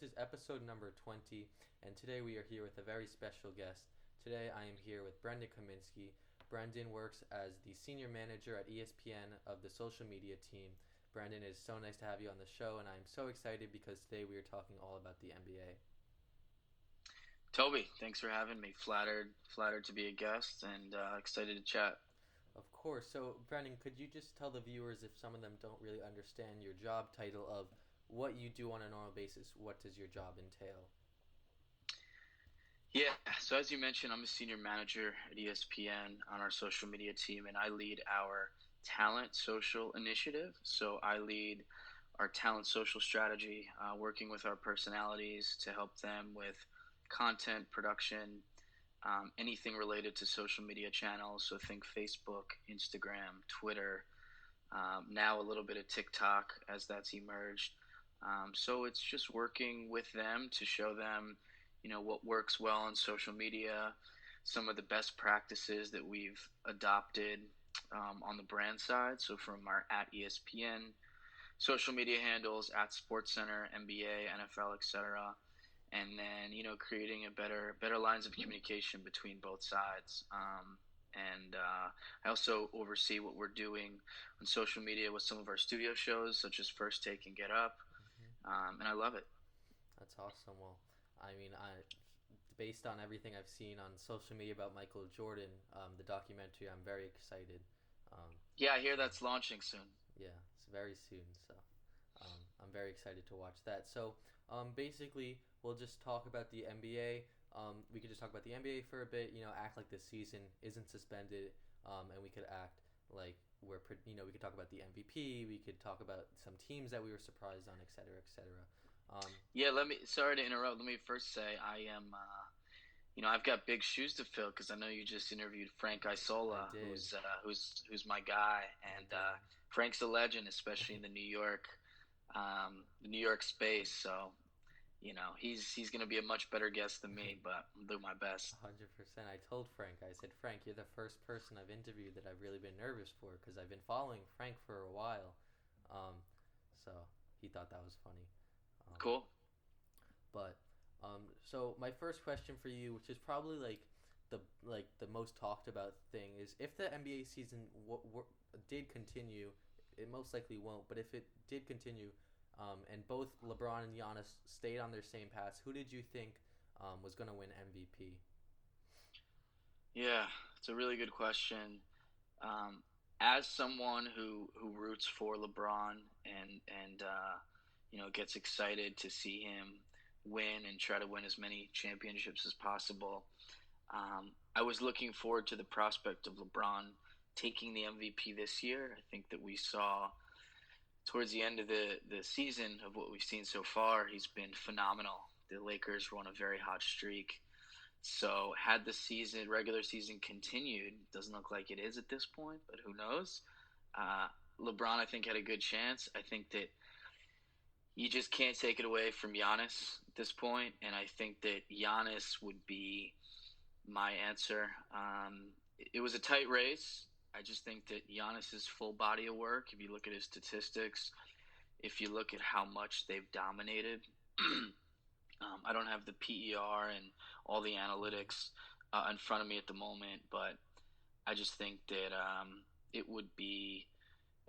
is episode number 20, and today we are here with a very special guest. Today I am here with Brendan Kaminsky. Brendan works as the senior manager at ESPN of the social media team. Brendan, it is so nice to have you on the show, and I'm so excited because today we are talking all about the NBA. Toby, thanks for having me. Flattered to be a guest, and excited to chat. Of course. So, Brendan, could you just tell the viewers, if some of them don't really understand your job title, of what you do on a normal basis? What does your job entail? Yeah, so as you mentioned, I'm a senior manager at ESPN on our social media team, and I lead our talent social initiative. So I lead our talent social strategy, working with our personalities to help them with content production, anything related to social media channels. So think Facebook, Instagram, Twitter, now a little bit of TikTok as that's emerged. So it's just working with them to show them, what works well on social media, some of the best practices that we've adopted on the brand side. So from our at ESPN social media handles, at SportsCenter, NBA, NFL, etc., and then creating a better lines of communication between both sides. And I also oversee what we're doing on social media with some of our studio shows, such as First Take and Get Up, Hmm. and I love it. That's awesome. Well, based on everything I've seen on social media about Michael Jordan, the documentary, I'm very excited. Um, Yeah, I hear so that's launching soon. yeah, it's very soon. So I'm very excited to watch that. So basically, we'll just talk about the NBA. We could just talk about the NBA for a bit. Act like this season isn't suspended, and we could act like we could talk about the MVP. We could talk about some teams that we were surprised on, et cetera, et cetera. Um, Yeah, sorry to interrupt. Let me first say I am. I've got big shoes to fill because I know you just interviewed Frank I Isola, did, who's my guy, I and did. Frank's a legend, especially in the New York space. So he's going to be a much better guest than me, but I'll do my best. 100%. I told Frank, I said, Frank, you're the first person I've interviewed that I've really been nervous for because I've been following Frank for a while. Um, so he thought that was funny. Um, Cool. but so my first question for you, which is probably like the most talked about thing, is if the NBA season did continue, it most likely won't. But if it did continue, and both LeBron and Giannis stayed on their same paths, who did you think was going to win MVP? Yeah, it's a really good question. Um, as someone who roots for LeBron and gets excited to see him win and try to win as many championships as possible, I was looking forward to the prospect of LeBron taking the MVP this year. I think that we saw towards the end of the season of what we've seen so far, he's been phenomenal. The Lakers were on a very hot streak. So had the regular season continued, doesn't look like it is at this point, but who knows? Uh, LeBron, I think, had a good chance. I think that you just can't take it away from Giannis at this point, and I think that Giannis would be my answer. It was a tight race. I just think that Giannis's full body of work, if you look at his statistics, if you look at how much they've dominated, I don't have the PER and all the Mm-hmm. analytics in front of me at the moment, but I just think that it would be.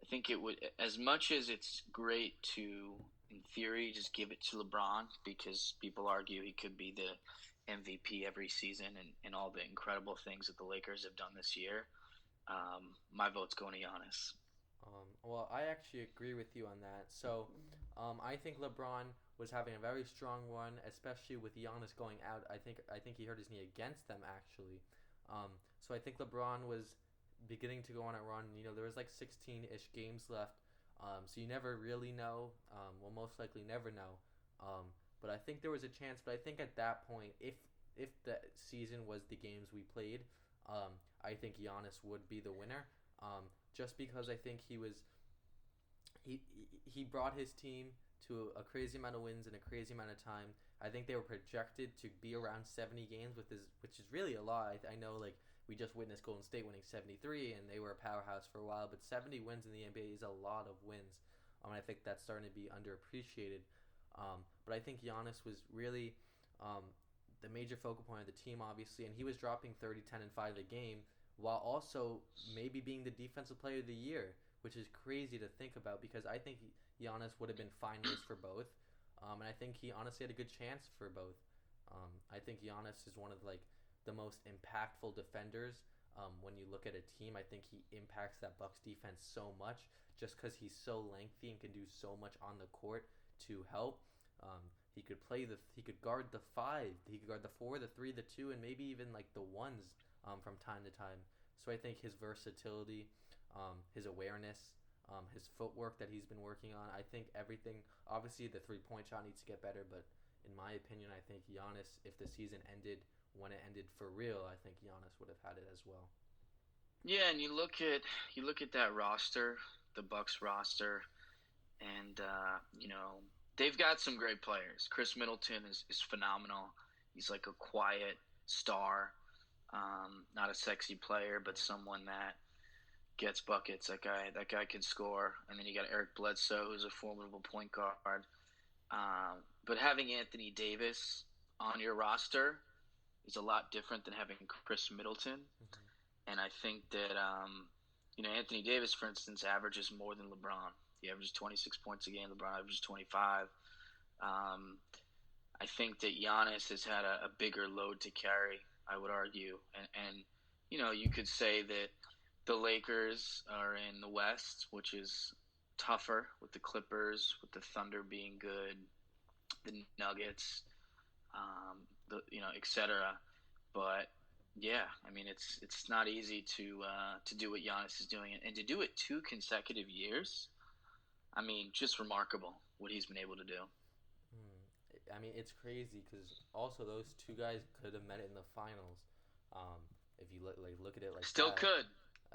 I think it would, as much as it's great to, in theory, just give it to LeBron because people argue he could be the MVP every season and all the incredible things that the Lakers have done this year. My vote's going to Giannis. Well, I actually agree with you on that. So, I think LeBron was having a very strong run, especially with Giannis going out. I think he hurt his knee against them actually. So I think LeBron was beginning to go on a run. There was like 16-ish games left. So you never really know. We'll most likely never know. But I think there was a chance. But I think at that point, if the season was the games we played, I think Giannis would be the winner. Just because I think he brought his team to a crazy amount of wins in a crazy amount of time. I think they were projected to be around 70 games which is really a lot. I know like we just witnessed Golden State winning 73 and they were a powerhouse for a while, but 70 wins in the NBA is a lot of wins. I think that's starting to be underappreciated. But I think Giannis was really um, the major focal point of the team, obviously, and he was dropping 30, 10, and 5 a game while also maybe being the defensive player of the year, which is crazy to think about because I think Giannis would have been finalist for both. And I think he honestly had a good chance for both. I think Giannis is one of like the most impactful defenders. When you look at a team, I think he impacts that Bucks defense so much just because he's so lengthy and can do so much on the court to help. He could guard the five, he could guard the four, the three, the two, and maybe even like the ones from time to time. So I think his versatility, his awareness, his footwork that he's been working on. I think everything. Obviously, the 3-point shot needs to get better, but in my opinion, I think Giannis, if the season ended when it ended for real, I think Giannis would have had it as well. Yeah, and you look at that roster, the Bucks roster, and they've got some great players. Chris Middleton is phenomenal. He's like a quiet star, not a sexy player, but someone that gets buckets. That guy can score. And then you got Eric Bledsoe, who's a formidable point guard. But having Anthony Davis on your roster is a lot different than having Chris Middleton. Mm-hmm. And I think that Anthony Davis, for instance, averages more than LeBron. He averages 26 points a game. LeBron averages 25. Um, I think that Giannis has had a bigger load to carry, I would argue. And you could say that the Lakers are in the West, which is tougher with the Clippers, with the Thunder being good, the Nuggets, etc. But yeah, I mean, it's not easy to do what Giannis is doing, and to do it 2 consecutive years. I mean, just remarkable what he's been able to do. Hmm. I mean, it's crazy because also those two guys could have met in the finals. Um, if you look at it like Still that, could,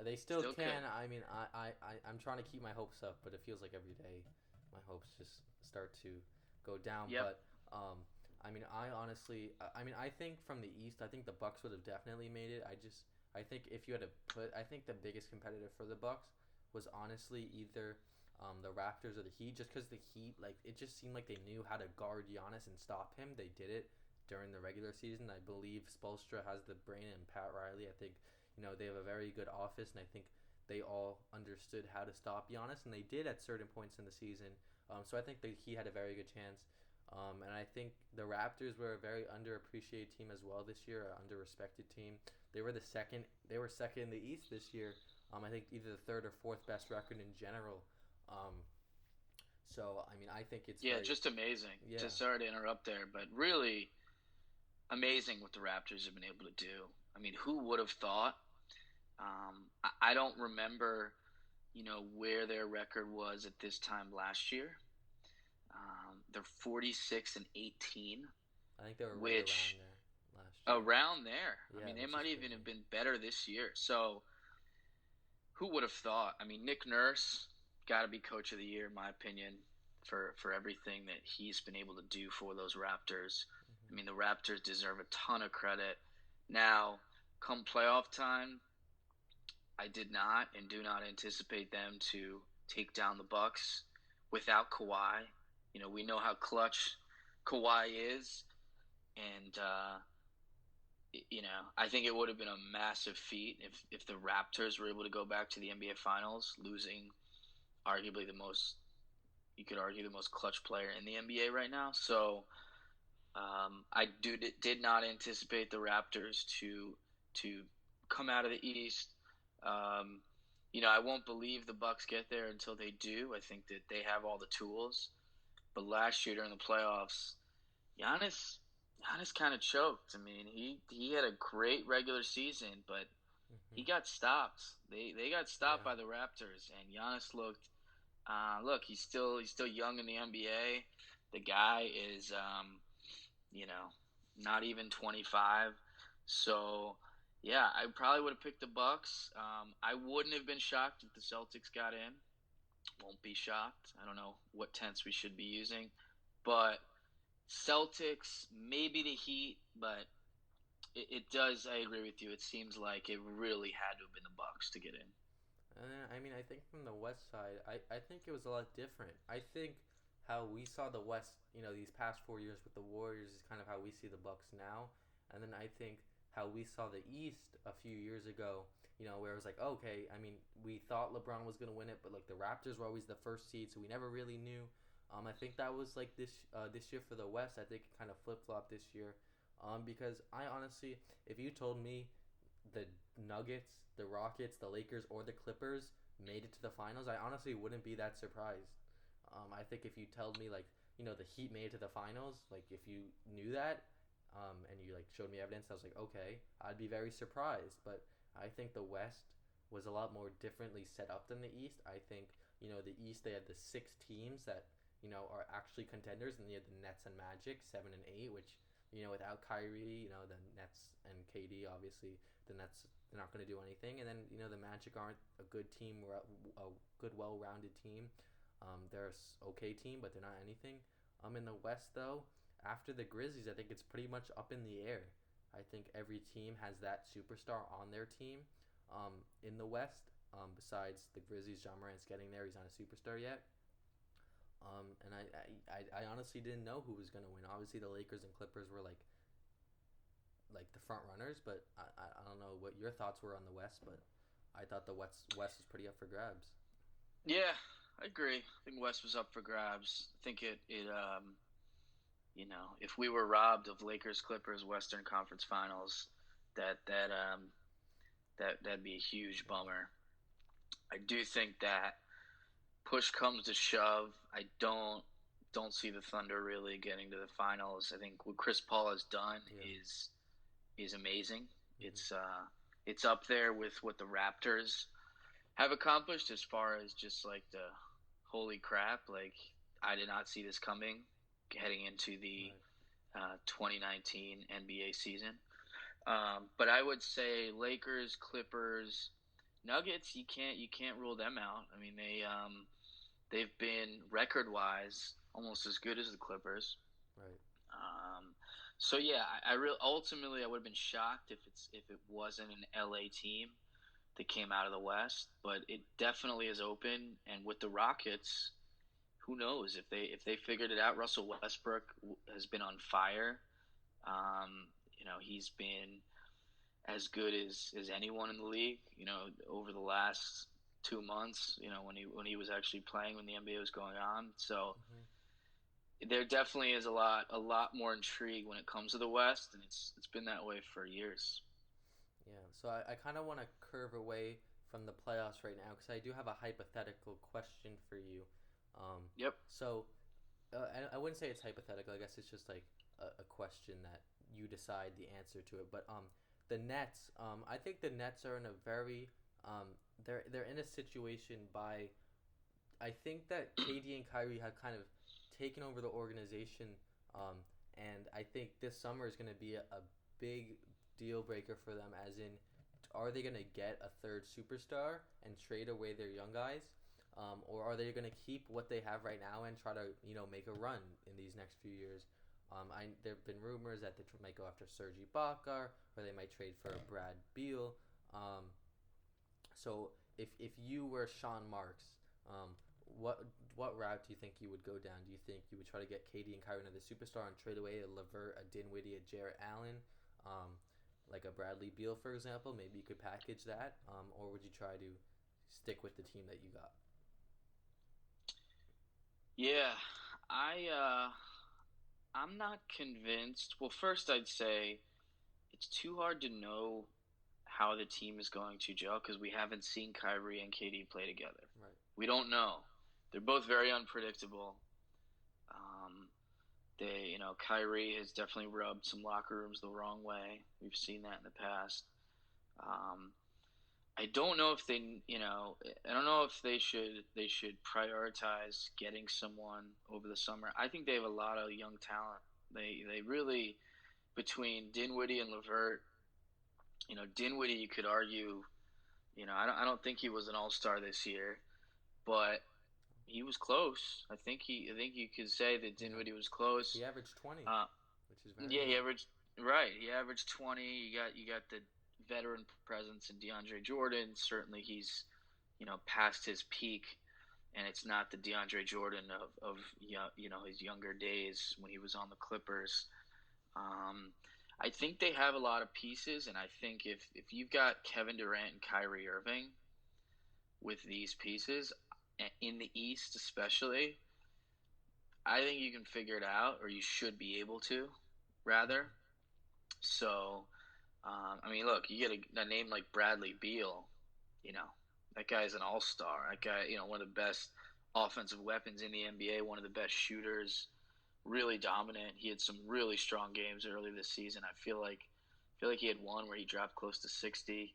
they still still could. can. I mean, I'm trying to keep my hopes up, but it feels like every day my hopes just start to go down. Yep. But I mean, I honestly, I mean, I think from the East, I think the Bucks would have definitely made it. I think if you had to put, I think the biggest competitor for the Bucks was honestly either the Raptors or the Heat, just because the Heat, like, it just seemed like they knew how to guard Giannis and stop him. They did it during the regular season. I believe Spoelstra has the brain, and Pat Riley, I think, they have a very good office, and I think they all understood how to stop Giannis, and they did at certain points in the season. So I think that he had a very good chance. And I think the Raptors were a very underappreciated team as well this year, an underrespected team. They were the second. They were second in the East this year. I think either the third or fourth best record in general. Um, so I mean, I think it's Yeah, very just amazing. yeah. Just sorry to interrupt there, but really amazing what the Raptors have been able to do. I mean, who would have thought? I don't remember, where their record was at this time last year. They're 46-18, I think they were right around which there last year. around there. I Yeah, mean, they which is might even crazy. have been better this year. So who would have thought? I mean, Nick Nurse got to be coach of the year, in my opinion, for everything that he's been able to do for those Raptors. I Hmm. mean, the Raptors deserve a ton of credit. Now, come playoff time, I did not and do not anticipate them to take down the Bucks without Kawhi. We know how clutch Kawhi is, and I think it would have been a massive feat if the Raptors were able to go back to the NBA Finals, losing arguably the most, you could argue, the most clutch player in the NBA right now. So I did not anticipate the Raptors to come out of the East. Um, I won't believe the Bucks get there until they do. I think that they have all the tools. But last year during the playoffs, Giannis Giannis kind of choked. I mean, he had a great regular season, but he Hmm. got stopped. They got stopped Yeah. by the Raptors, and Giannis look. He's still young in the NBA. The guy is you know not even 25. So yeah, I probably would have picked the Bucks. I wouldn't have been shocked if the Celtics got in. Won't be shocked. I don't know what tense we should be using, but Celtics, maybe the Heat, but it does. I agree with you. It seems like it really had to have been the Bucks to get in. I mean, I think from the West side, I think it was a lot different. I think how we saw the West, these past 4 years with the Warriors is kind of how we see the Bucks now, and then I think how we saw the East a few years ago, where it was like, okay, I mean, we thought LeBron was gonna win it, but like the Raptors were always the first seed, so we never really knew. I think that was like this year for the West. I think it kind of flip flopped this year, because I honestly, if you told me the Nuggets, the Rockets, the Lakers, or the Clippers made it to the finals, I honestly wouldn't be that surprised. I think if you told me like the Heat made it to the finals, like if you knew that, and you like showed me evidence, I was like, okay, I'd be very surprised. But I think the West was a lot more differently set up than the East. I think the East, they had the six teams that are actually contenders, and they had the Nets and Magic 7 and 8, which without Kyrie, the Nets and KD, obviously the Nets, they're not going to do anything. And then the Magic aren't a good team, a good well-rounded team. They're a okay team, but they're not anything. In the West though, after the Grizzlies, I think it's pretty much up in the air. I think every team has that superstar on their team. In the West, besides the Grizzlies, John Morant's getting there. He's not a superstar yet. And I honestly didn't know who was gonna win. Obviously, the Lakers and Clippers were like the front runners, but I don't know what your thoughts were on the West, but I thought the West was pretty up for grabs. Yeah, I agree. I think West was up for grabs. I think if we were robbed of Lakers Clippers Western Conference Finals, that'd be a huge bummer. I do think that push comes to shove, I don't see the Thunder really getting to the finals. I think what Chris Paul has done Yeah. is amazing. Mm-hmm. It's up there with what the Raptors have accomplished as far as just like the holy crap, like I did not see this coming heading into the Right. 2019 NBA season. But I would say Lakers, Clippers, Nuggets. You can't rule them out. I mean they've been record wise almost as good as the Clippers. Right. So yeah, I really ultimately I would have been shocked if it wasn't an LA team that came out of the West, but it definitely is open. And with the Rockets, who knows if they figured it out? Russell Westbrook has been on fire. He's been as good as anyone in the league. Over the last 2 months. When he was actually playing when the NBA was going on. So Mm-hmm. there definitely is a lot more intrigue when it comes to the West, and it's been that way for years. Yeah, so I kind of want to curve away from the playoffs right now because I do have a hypothetical question for you. Um, Yep. so I wouldn't say it's hypothetical. I guess it's just like a question that you decide the answer to it. But the Nets, I think the Nets are in a very they're in a situation by I think that KD and Kyrie have kind of taken over the organization, and I think this summer is going to be a big deal breaker for them. As in, are they going to get a third superstar and trade away their young guys, or are they going to keep what they have right now and try to make a run in these next few years? There've been rumors that they might go after Serge Ibaka, or they might trade for Brad Beal. So if you were Sean Marks, what what route do you think you would go down? Do you think you would try to get KD and Kyrie another superstar and trade away a Levert, a Dinwiddie, a Jarrett Allen, like a Bradley Beal, for example? Maybe you could package that, or would you try to stick with the team that you got? Yeah, I'm not convinced. Well, first I'd say it's too hard to know how the team is going to gel because we haven't seen Kyrie and KD play together. Right. We don't know. They're both very unpredictable. Um, Kyrie has definitely rubbed some locker rooms the wrong way. We've seen that in the past. Um, I don't know if I don't know if they should prioritize getting someone over the summer. I think they have a lot of young talent. They really between Dinwiddie and Levert. Dinwiddie, you could argue. I don't think he was an All Star this year, but he was close. I think you could say that Yeah, Dinwiddie was close. he averaged 20, Uh, which is very yeah, he good. averaged right. He averaged 20. You got the veteran presence in DeAndre Jordan. Certainly, he's past his peak. and it's not the DeAndre Jordan of his younger days when he was on the Clippers. Um, I think they have a lot of pieces, and I think if you've got Kevin Durant and Kyrie Irving with these pieces in the East, especially, I think you can figure it out, or you should be able to, rather. So, I mean, look, you get a name like Bradley Beal, you know, that guy's an all-star. That guy, one of the best offensive weapons in the NBA, one of the best shooters, really dominant. He had some really strong games early this season. I feel like he had one where he dropped close to 60.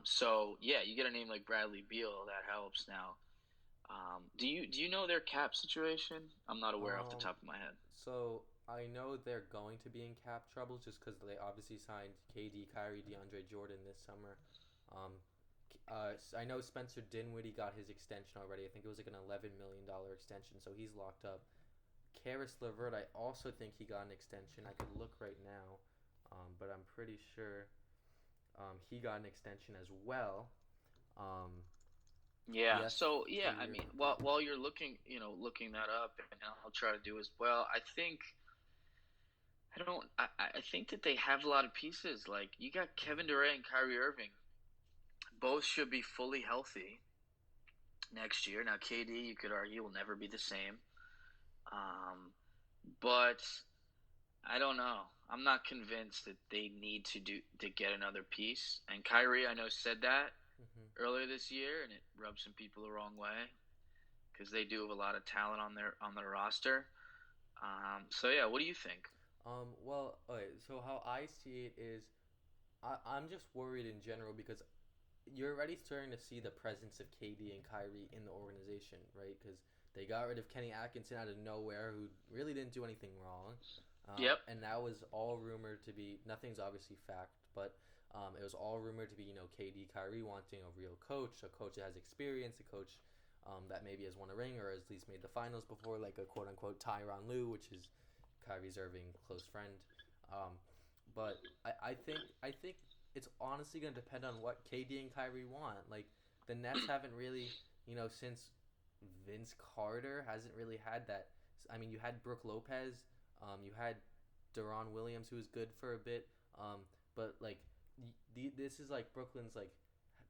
So yeah, you get a name like Bradley Beal, that helps. Now, do you know their cap situation? I'm not aware off the Um, top of my head. so I know they're going to be in cap trouble just because they obviously signed KD, Kyrie, DeAndre Jordan this summer. Um, I know Spencer Dinwiddie got his extension already. I think it was like an $11 million extension, so he's locked up. Karis LeVert, I also think he got an extension. I could look right now, but I'm pretty sure he got an extension as well. Um, Yeah. yes, So yeah, I 3 year. mean, while you're looking that up, and I'll try to do as well. I don't. I think that they have a lot of pieces. Like you got Kevin Durant and Kyrie Irving. Both should be fully healthy next year. Now, KD, you could argue, will never be the same. Um, but I don't know. I'm not convinced that they need to get another piece. And Kyrie, I know, said that Hmm. earlier this year, and it rubbed some people the wrong way because they do have a lot of talent on their roster. So yeah, what do you think? Well, okay, so how I see it is, I'm just worried in general because you're already starting to see the presence of KD and Kyrie in the organization, right? Because they got rid of Kenny Atkinson out of nowhere, who really didn't do anything wrong, Yep. and that was all rumored to be. Nothing's obviously fact, but it was all rumored to be, KD, Kyrie wanting a real coach, a coach that has experience, a coach that maybe has won a ring or at least made the finals before, like a quote unquote Tyronn Lue, which is Kyrie's Irving close friend. Um, but I think it's honestly going to depend on what KD and Kyrie want. Like the Nets haven't really, since Vince Carter hasn't really had that. I mean, you had Brooke Lopez, you had Deron Williams, who was good for a bit, but like this is like Brooklyn's like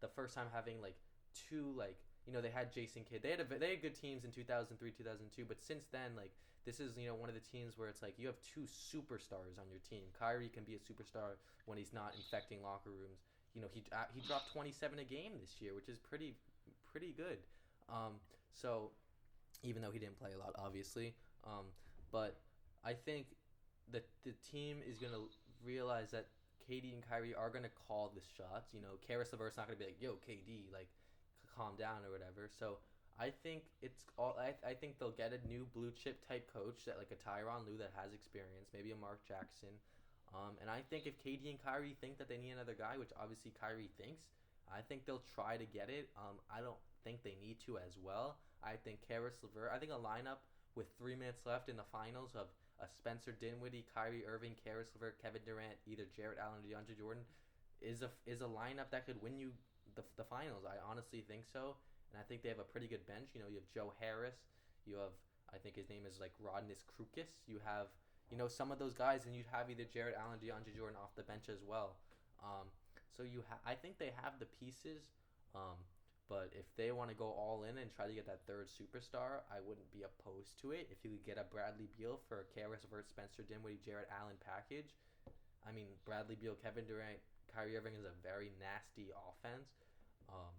the first time having like two like they had Jason Kidd. They had good teams in 2003, 2002, but since then like this is one of the teams where it's like you have two superstars on your team. Kyrie can be a superstar when he's not infecting locker rooms. He dropped 27 a game this year, which is pretty good. So even though he didn't play a lot, obviously, but I think that the team is gonna realize that KD and Kyrie are gonna call the shots. Karis LeVert's not gonna be like, "Yo, KD, like, calm down" or whatever. So I think it's all. I think they'll get a new blue chip type coach that like a Tyronn Lue that has experience, maybe a Mark Jackson. And I think if KD and Kyrie think that they need another guy, which obviously Kyrie thinks, I think they'll try to get it. I don't think they need to as well. I think Karis LeVert. I think a lineup with 3 minutes left in the finals of a Spencer Dinwiddie, Kyrie Irving, Karis LeVert, Kevin Durant, either Jarrett Allen or DeAndre Jordan, is a lineup that could win you the finals. I honestly think so, and I think they have a pretty good bench. You have Joe Harris. You have, I think his name is like Rodney Krukis. You have some of those guys, and you'd have either Jarrett Allen, DeAndre Jordan off the bench as well. So I think they have the pieces. Um, but if they want to go all in and try to get that third superstar, I wouldn't be opposed to it. If you could get a Bradley Beal for a Karis LeVert, Spencer Dinwiddie, Jarrett Allen package, I mean Bradley Beal, Kevin Durant, Kyrie Irving is a very nasty offense. Um,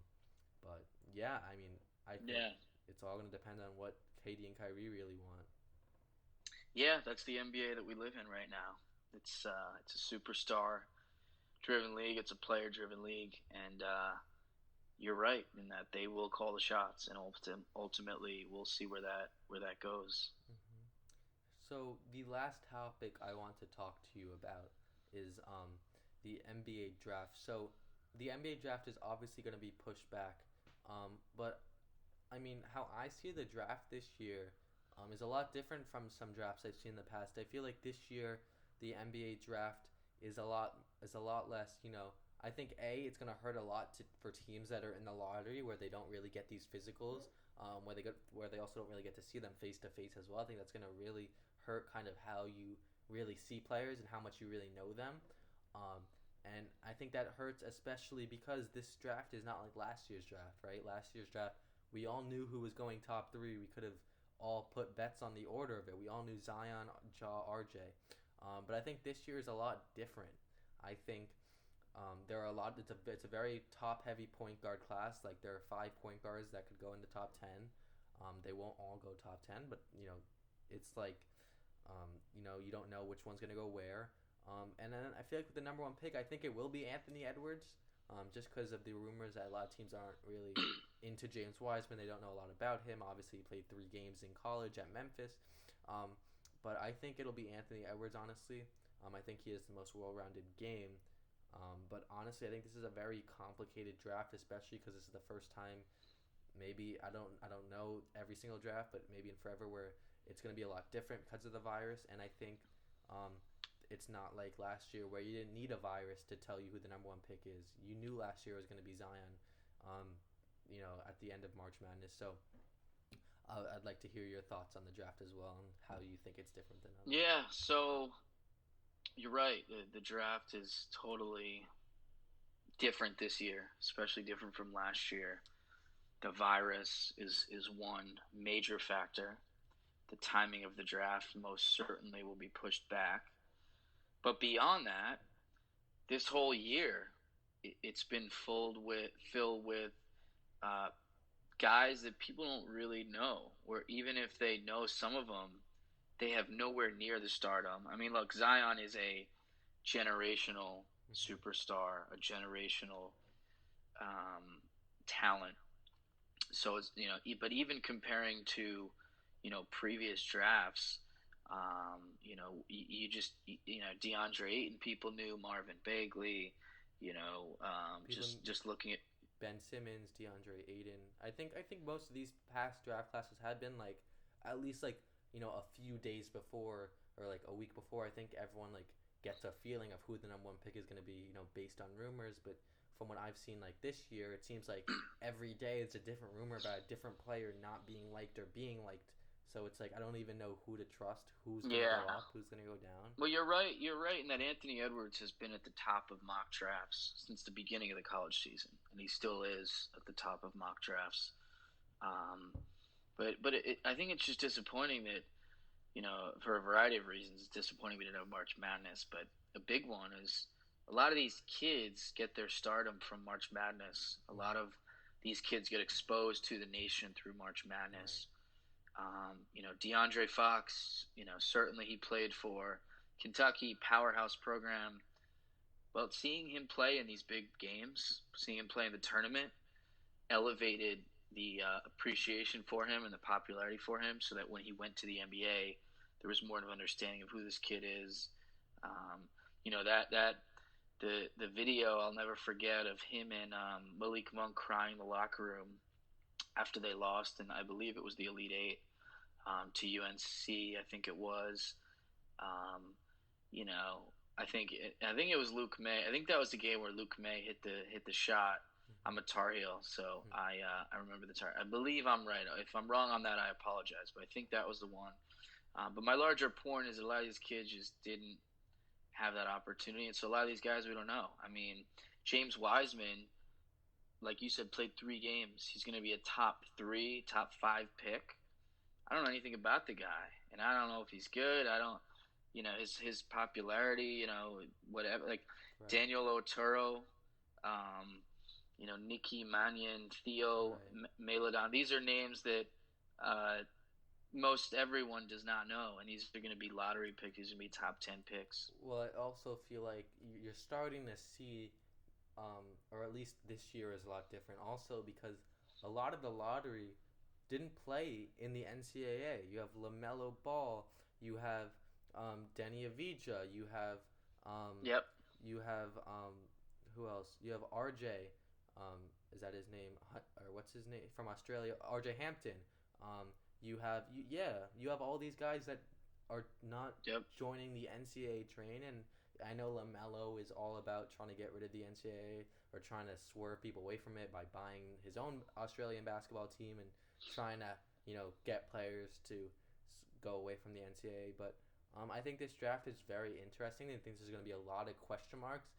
but yeah, I mean I think Yeah. it's all going to depend on what KD and Kyrie really want. Yeah, that's the NBA that we live in right now. It's a superstar driven league. It's a player driven league, and you're right in that they will call the shots, and ultimately we'll see where that goes. Hmm. So the last topic I want to talk to you about is the NBA draft. So the NBA draft is obviously going to be pushed back, but I mean how I see the draft this year is a lot different from some drafts I've seen in the past. I feel like this year the NBA draft is a lot less. I think it's gonna hurt a lot for teams that are in the lottery where they don't really get these physicals, where they also don't really get to see them face to face as well. I think that's gonna really hurt kind of how you really see players and how much you really know them. Um, and I think that hurts especially because this draft is not like last year's draft, right? Last year's draft, we all knew who was going top three. We could have all put bets on the order of it. We all knew Zion, Ja, RJ. But I think this year is a lot different. I think there are a lot. It's a very top heavy point guard class. Like there are 5 point guards that could go in the top 10. They won't all go top 10, but it's like you don't know which one's gonna go where. And then I feel like with the number one pick, I think it will be Anthony Edwards. Just because of the rumors that a lot of teams aren't really into James Wiseman. They don't know a lot about him. Obviously, he played 3 games in college at Memphis. But I think it'll be Anthony Edwards, honestly. I think he has the most well-rounded game. But honestly, I think this is a very complicated draft, especially because this is the first time. Maybe I don't know every single draft, but maybe in forever where it's going to be a lot different because of the virus. And I think it's not like last year where you didn't need a virus to tell you who the number one pick is. You knew last year was going to be Zion, at the end of March Madness. So I'd like to hear your thoughts on the draft as well and how you think it's different than others. Yeah, so you're right. The draft is totally different this year, especially different from last year. The virus is one major factor. The timing of the draft most certainly will be pushed back. But beyond that, this whole year, it's been filled with uh, guys that people don't really know, or even if they know some of them, they have nowhere near the stardom. I mean, look, Zion is a generational superstar, a generational talent. So it's but even comparing to previous drafts, you just DeAndre Ayton, people knew Marvin Bagley, People, just looking at Ben Simmons, DeAndre Ayton. I think most of these past draft classes had been like at least like a few days before or like a week before. I think everyone like gets a feeling of who the number one pick is going to be, based on rumors. But from what I've seen, like this year, it seems like every day it's a different rumor about a different player not being liked or being liked. So it's like I don't even know who to trust, who's gonna yeah. go up, who's gonna go down. Well, you're right. You're right in that Anthony Edwards has been at the top of mock drafts since the beginning of the college season, and he still is at the top of mock drafts. Um, but I think it's just disappointing that for a variety of reasons, it's disappointing we didn't have March Madness. But a big one is a lot of these kids get their stardom from March Madness. A lot of these kids get exposed to the nation through March Madness. DeAndre Fox, certainly he played for Kentucky, powerhouse program. Well, seeing him play in these big games, seeing him play in the tournament, elevated the appreciation for him and the popularity for him, so that when he went to the NBA, there was more of an understanding of who this kid is. That the video I'll never forget of him and Malik Monk crying in the locker room after they lost, and I believe it was the Elite Eight to UNC. I think it was. Um, you know, I think it was Luke May. I think that was the game where Luke May hit the shot. I'm a Tar Heel, so I remember the Tar. I believe I'm right. If I'm wrong on that, I apologize. But I think that was the one. But my larger point is a lot of these kids just didn't have that opportunity, and so a lot of these guys we don't know. I mean, James Wiseman, like you said, played 3 games. He's going to be a top 3, top 5 pick. I don't know anything about the guy, and I don't know if he's good. I don't, his popularity, whatever. Like Right. Daniel Otero, Nicky Mannion, Theo Maledon. These are names that most everyone does not know, and these are going to be lottery picks. These are going to be top 10 picks. Well, I also feel like you're starting to see, or at least this year is a lot different. Also because a lot of the lottery didn't play in the NCAA. You have LaMelo Ball. You have Denny Avija. You have Yep. You have who else? You have RJ. Is that his name? Or what's his name from Australia? RJ Hampton. You have all these guys that are not Yep. joining the NCAA train, and I know LaMelo is all about trying to get rid of the NCAA or trying to swerve people away from it by buying his own Australian basketball team and trying to get players to go away from the NCAA. But I think this draft is very interesting. I think there's going to be a lot of question marks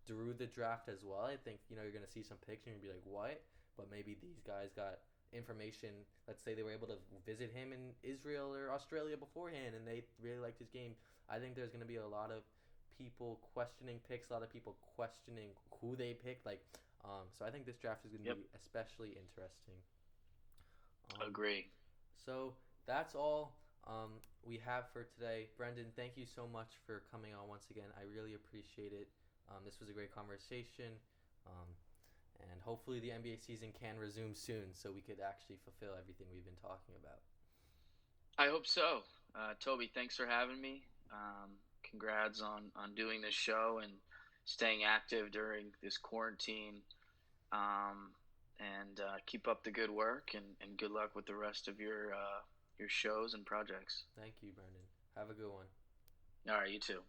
through the draft as well. I think you're going to see some picks and you're going to be like, what? But maybe these guys got information. Let's say they were able to visit him in Israel or Australia beforehand and they really liked his game. I think there's going to be a lot of people questioning picks, a lot of people questioning who they picked. So I think this draft is going to be especially interesting. Agree. So that's all we have for today. Brendan, thank you so much for coming on once again. I really appreciate it. This was a great conversation. And hopefully the NBA season can resume soon so we could actually fulfill everything we've been talking about. I hope so. Toby, thanks for having me. Congrats on doing this show and staying active during this quarantine. And keep up the good work and good luck with the rest of your shows and projects. Thank you, Brendan. Have a good one. All right, you too.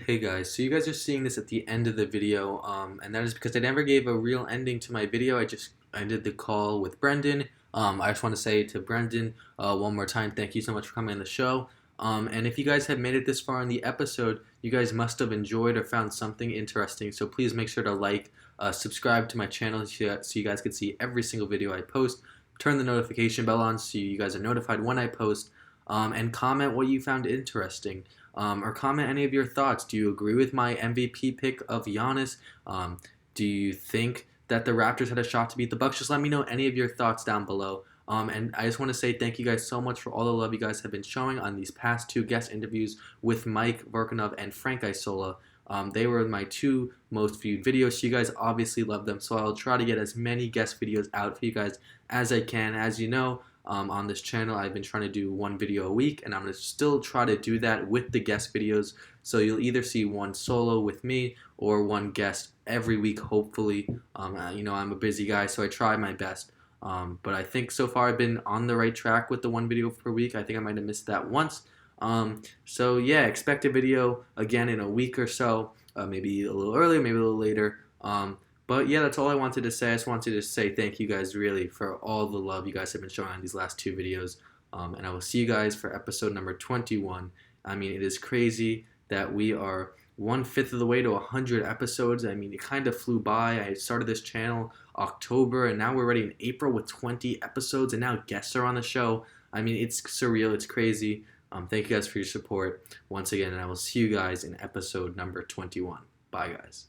Hey guys, so you guys are seeing this at the end of the video, and that is because I never gave a real ending to my video. I just ended the call with Brendan. I just want to say to Brendan one more time, thank you so much for coming on the show. And if you guys have made it this far in the episode, you guys must have enjoyed or found something interesting. So please make sure to subscribe to my channel so you guys can see every single video I post. Turn the notification bell on so you guys are notified when I post. And comment what you found interesting. Or comment any of your thoughts. Do you agree with my MVP pick of Giannis? Do you think that the Raptors had a shot to beat the Bucks? Just let me know any of your thoughts down below. And I just want to say thank you guys so much for all the love you guys have been showing on these past 2 guest interviews with Mike Verkanov and Frank Isola. They were my 2 most viewed videos, so you guys obviously love them. So I'll try to get as many guest videos out for you guys as I can. As you know, on this channel, I've been trying to do 1 video a week, and I'm going to still try to do that with the guest videos. So you'll either see 1 solo with me or 1 guest every week, hopefully. I'm a busy guy, so I try my best. But I think so far I've been on the right track with the 1 video per week. I think I might have missed that once. So yeah, expect a video again in a week or so, maybe a little earlier, maybe a little later. But yeah, that's all I wanted to say. I just wanted to say thank you guys really for all the love you guys have been showing on these last 2 videos. And I will see you guys for episode number 21. I mean, it is crazy that we are 1/5 of the way to 100 episodes. I mean, it kind of flew by. I started this channel October, and now we're already in April with 20 episodes, and now guests are on the show. I mean, it's surreal. It's crazy. Thank you guys for your support once again, and I will see you guys in episode number 21. Bye, guys.